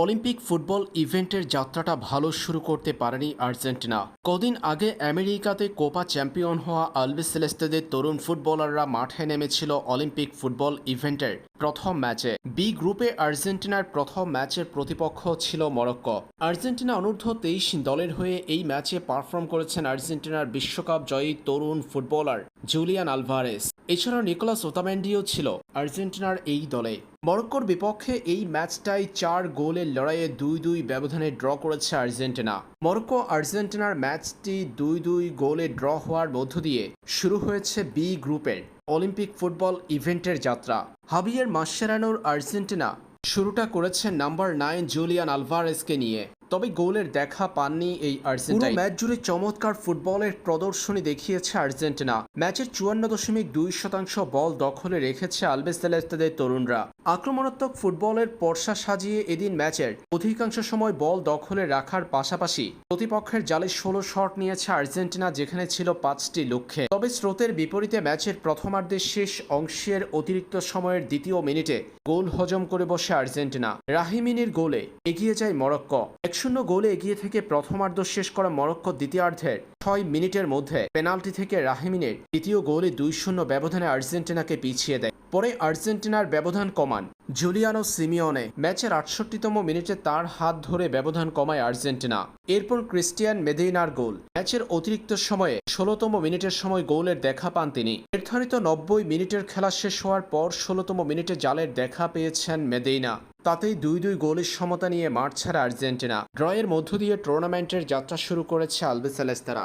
Olympic football ইভেন্টের যাত্রাটা ভালো শুরু করতে পারেনি আর্জেন্টিনা। কদিন আগে আমেরিকাতে কোপা চ্যাম্পিয়ন হওয়া আলবিসেলেস্তেদের তরুণ ফুটবলাররা মাঠে নেমেছিল অলিম্পিক ফুটবল ইভেন্টের প্রথম ম্যাচে। বি গ্রুপে আর্জেন্টিনার প্রথম ম্যাচের প্রতিপক্ষ ছিল মরক্কো। আর্জেন্টিনা অনূর্ধ্ব 23 দলের হয়ে এই ম্যাচে পারফর্ম করেছেন আর্জেন্টিনার বিশ্বকাপ জয়ী তরুণ ফুটবলার জুলিয়ান আলভারেস। এছাড়াও নিকোলাস ওতামেন্ডিও ছিল আর্জেন্টিনার এই দলে। মরক্কোর বিপক্ষে এই ম্যাচটাই 4 গোলের লড়াইয়ে 2-2 ব্যবধানে ড্র করেছে আর্জেন্টিনা। মরক্কো আর্জেন্টিনার ম্যাচটি 2-2 গোলে ড্র হওয়ার মধ্য দিয়ে শুরু হয়েছে বি গ্রুপের অলিম্পিক ফুটবল ইভেন্টের যাত্রা। হাবিয়ের মাসচেরানোর আর্জেন্টিনা শুরুটা করেছে নাম্বার 9 জুলিয়ান আলভারেসকে নিয়ে, তবে গোলের দেখা পাননি এই আর্জেন্টাইন। ম্যাচ জুড়ে চমৎকার ফুটবলের প্রদর্শনী দেখিয়েছে আর্জেন্টিনা। ম্যাচের 54.2% বল দখলে রেখেছে আলবিসেলেস্তেদের তরুণরা। আক্রমণাত্মক ফুটবলের পরশা সাজিয়ে এদিন ম্যাচের অধিকাংশ সময় বল দখলে রাখার পাশাপাশি প্রতিপক্ষের জালে 16 শট নিয়েছে আর্জেন্টিনা, যেখানে ছিল 5টি লক্ষ্যে। তবে স্রোতের বিপরীতে ম্যাচের প্রথমার্ধের শেষ অংশের অতিরিক্ত সময়ের দ্বিতীয় মিনিটে গোল হজম করে বসে আর্জেন্টিনা। রাহিমিনির গোলে এগিয়ে যায় মরক্কো। 1-0 গোলে এগিয়ে থেকে প্রথমার্ধ শেষ করা মরক্কো দ্বিতীয়ার্ধের 6 মিনিটের মধ্যে পেনাল্টি থেকে রাহিমিনের দ্বিতীয় গোলে 2-0 ব্যবধানে আর্জেন্টিনাকে পিছিয়ে দেয়। পরে আর্জেন্টিনার ব্যবধান কমান জুলিয়ানো সিমিওনে। ম্যাচের 68তম মিনিটে তার হাত ধরে ব্যবধান কমায় আর্জেন্টিনা। এরপর ক্রিস্টিয়ান মেদেইনার গোল। ম্যাচের অতিরিক্ত সময়ে 16তম মিনিটের সময় গোলের দেখা পান তিনি। নির্ধারিত 90 মিনিটের খেলা শেষ হওয়ার পর 16তম মিনিটে জালের দেখা পেয়েছেন মেদেইনা। তাতেই 2-2 গোলের সমতা নিয়ে মাঠ ছাড়া আর্জেন্টিনা। ড্রয়ের মধ্য দিয়ে টুর্নামেন্টের যাত্রা শুরু করেছে আলবিসেলেস্তেরা।